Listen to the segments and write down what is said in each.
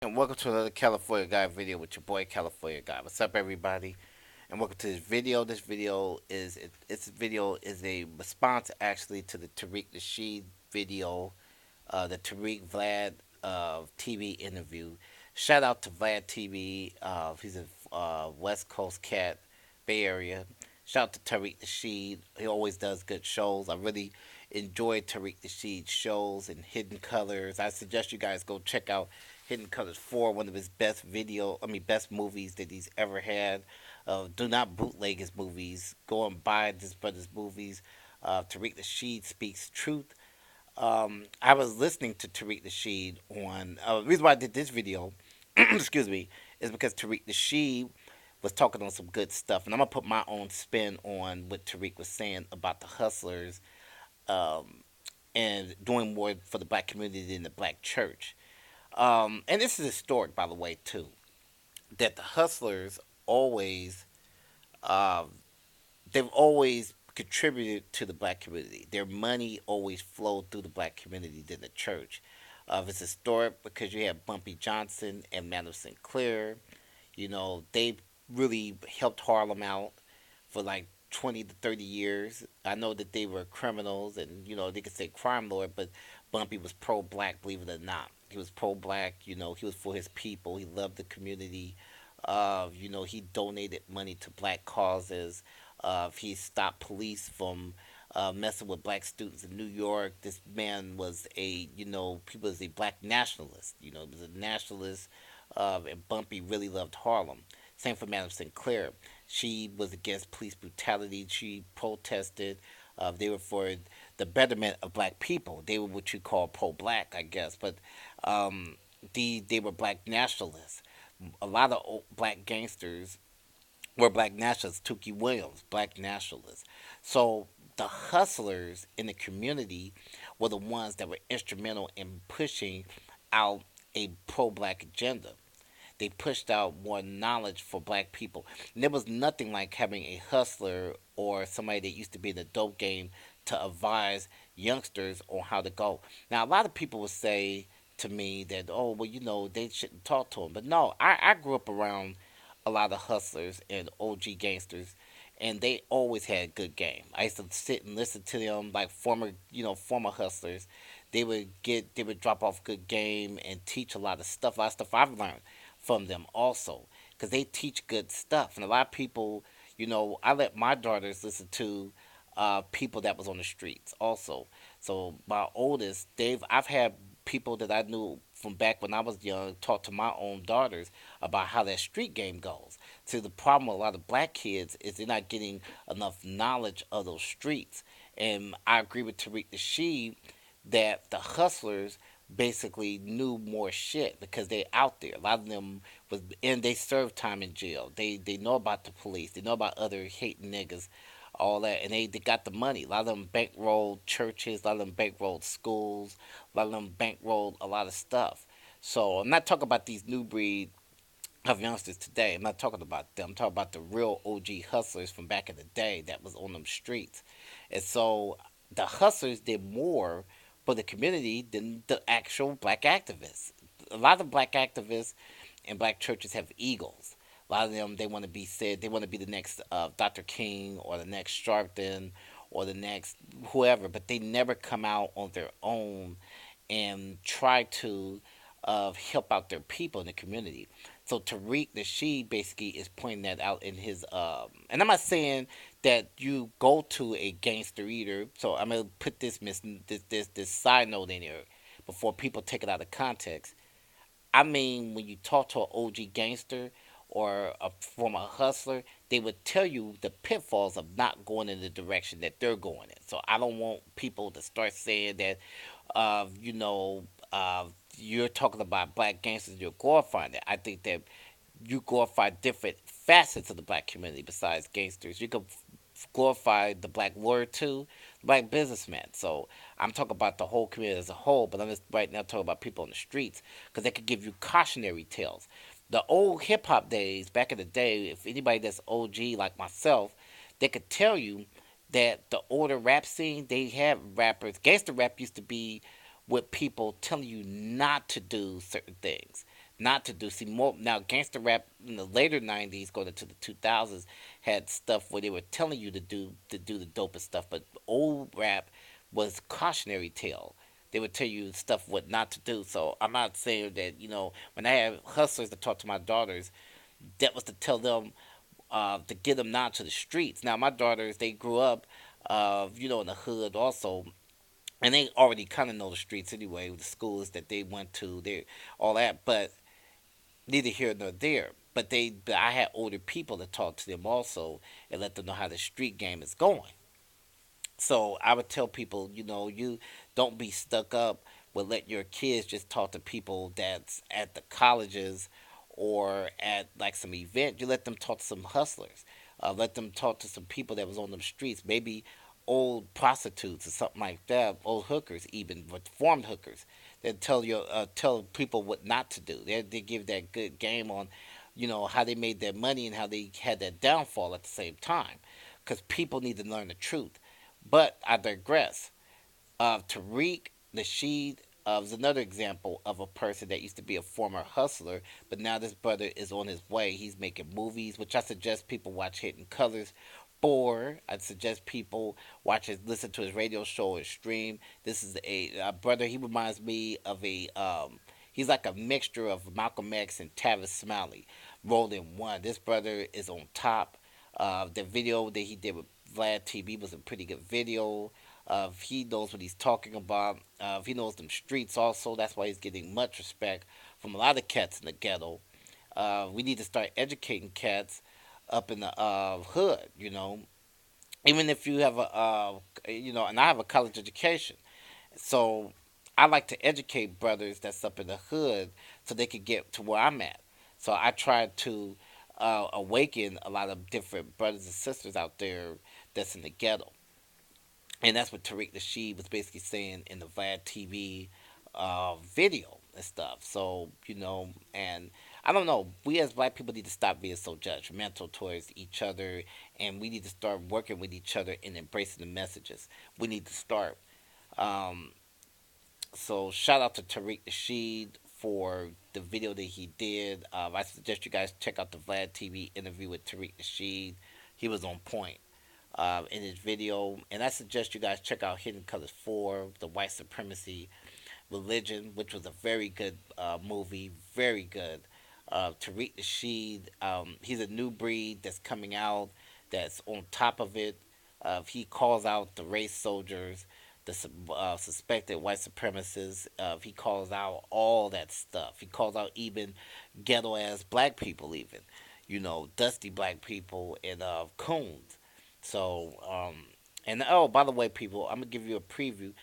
And welcome to another California Guy video with your boy California Guy. What's up, everybody? And welcome to this video. This video is a response actually to the Tariq Nasheed video, the Tariq Vlad TV interview. Shout out to Vlad TV. He's a West Coast cat, Bay Area. Shout out to Tariq Nasheed. He always does good shows. I really enjoy Tariq Nasheed's shows and Hidden Colors. I suggest you guys go check out Hidden Colors 4, one of his best movies that he's ever had. Do not bootleg his movies. Go and buy this brother's movies. Tariq Nasheed speaks truth. I was listening to Tariq Nasheed on. The reason why I did this video, excuse me, is because Tariq Nasheed was talking on some good stuff, and I'm gonna put my own spin on what Tariq was saying about the hustlers, um, and doing more for the black community than the black church. And this is historic, by the way, too. That the hustlers always, uh, they've always contributed to the black community. Their money always flowed through the black community than the church. It's historic because you have Bumpy Johnson and Madam Sinclair. They really helped Harlem out for like 20 to 30 years. I know that they were criminals and, they could say crime lord, but Bumpy was pro black, believe it or not. He was pro black, he was for his people. He loved the community. He donated money to black causes. He stopped police from messing with black students in New York. This man was he was a black nationalist. He was a nationalist, and Bumpy really loved Harlem. Same for Madam Sinclair. She was against police brutality. She protested. They were for the betterment of black people. They were what you call pro-black, I guess. But um, they were black nationalists. A lot of black gangsters were black nationalists. Tukey Williams, black nationalists. So the hustlers in the community were the ones that were instrumental in pushing out a pro-black agenda. They pushed out more knowledge for black people. And there was nothing like having a hustler or somebody that used to be in the dope game to advise youngsters on how to go. Now, a lot of people would say to me that, oh, well, they shouldn't talk to them. But no, I grew up around a lot of hustlers and OG gangsters, and they always had good game. I used to sit and listen to them like former hustlers. They would drop off good game and teach a lot of stuff I've learned from them also, because they teach good stuff. And a lot of people, I let my daughters listen to people that was on the streets also. So my oldest, I've had people that I knew from back when I was young talk to my own daughters about how that street game goes. So the problem with a lot of black kids is they're not getting enough knowledge of those streets. And I agree with Tariq Nasheed that the hustlers basically knew more shit because they out there. A lot of them was and they served time in jail. They know about the police. They know about other hating niggas, all that, and they got the money. A lot of them bankrolled churches. A lot of them bankrolled schools. A lot of them bankrolled a lot of stuff. So I'm not talking about these new breed of youngsters today. I'm not talking about them. I'm talking about the real OG hustlers from back in the day that was on them streets. And so the hustlers did more for the community than the actual black activists. A lot of black activists and black churches have egos. A lot of them, they want to be the next Dr. King or the next Sharpton or the next whoever, but they never come out on their own and try to help out their people in the community. So Tariq Nasheed basically is pointing that out in his and I'm not saying that you go to a gangster either. So I'm gonna put this side note in here before people take it out of context. I mean, when you talk to an OG gangster or a former hustler, they would tell you the pitfalls of not going in the direction that they're going in. So I don't want people to start saying that, uh, you know, uh, you're talking about black gangsters, you're glorifying it. I think that you glorify different facets of the black community besides gangsters. You could glorify the black lawyer too, the black businessman. So I'm talking about the whole community as a whole, but I'm just right now talking about people on the streets because they could give you cautionary tales. The old hip hop days, back in the day, if anybody that's OG like myself, they could tell you that the older rap scene, they have rappers. Gangster rap used to be with people telling you not to do certain things. Not to do see more now gangster rap in the later '90s going into the 2000s had stuff where they were telling you to do the dopest stuff, but old rap was cautionary tale. They would tell you stuff what not to do. So I'm not saying that when I have hustlers to talk to my daughters, that was to tell them to get them not to the streets. Now my daughters they grew up, in the hood also, and they already kind of know the streets anyway, the schools that they went to, they all that. But neither here nor there. But I had older people to talk to them also and let them know how the street game is going. So I would tell people, you don't be stuck up with let your kids just talk to people that's at the colleges or at like some event. You let them talk to some hustlers. Let them talk to some people that was on them streets, maybe old prostitutes or something like that, old hookers, even reformed hookers. That tell people what not to do. They give that good game on, how they made their money and how they had that downfall at the same time, because people need to learn the truth. But I digress. Tariq Nasheed is another example of a person that used to be a former hustler, but now this brother is on his way. He's making movies, which I suggest people watch Hidden Colors. Or I'd suggest people listen to his radio show or stream. This is a brother. He reminds me of he's like a mixture of Malcolm X and Tavis Smiley rolled in one. This brother is on top. The video that he did with Vlad TV was a pretty good video. He knows what he's talking about. He knows them streets also. That's why he's getting much respect from a lot of cats in the ghetto. We need to start educating cats up in the hood. Even if you have and I have a college education, so I like to educate brothers that's up in the hood so they could get to where I'm at. So I try to awaken a lot of different brothers and sisters out there that's in the ghetto. And that's what Tariq Nasheed was basically saying in the Vlad TV video and stuff. So, and I don't know, we as black people need to stop being so judgmental towards each other, and we need to start working with each other and embracing the messages. We need to start. Um, so, shout out to Tariq Nasheed for the video that he did. I suggest you guys check out the Vlad TV interview with Tariq Nasheed. He was on point in his video. And I suggest you guys check out Hidden Colors 4, The White Supremacy Religion, which was a very good movie. Very good. Tariq Nasheed, he's a new breed that's coming out that's on top of it. He calls out the race soldiers, the suspected white supremacists. He calls out all that stuff. He calls out even ghetto ass black people, even dusty black people and coons. So, and oh, by the way, people, I'm gonna give you a preview.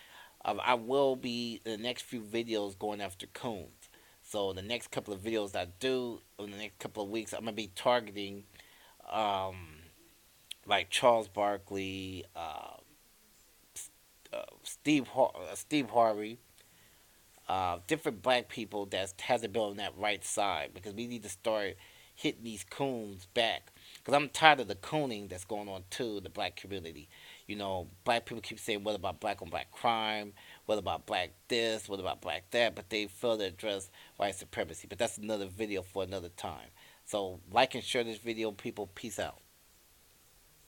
I will be in the next few videos going after coons. So the next couple of videos I do in the next couple of weeks, I'm gonna be targeting um, like Charles Barkley, Steve Harvey, different black people that hasn't been on that right side, because we need to start hitting these coons back. Because I'm tired of the cooning that's going on too in the black community. Black people keep saying, what about black on black crime? What about black this? What about black that? But they fail to address white supremacy. But that's another video for another time. So like and share this video, people. Peace out.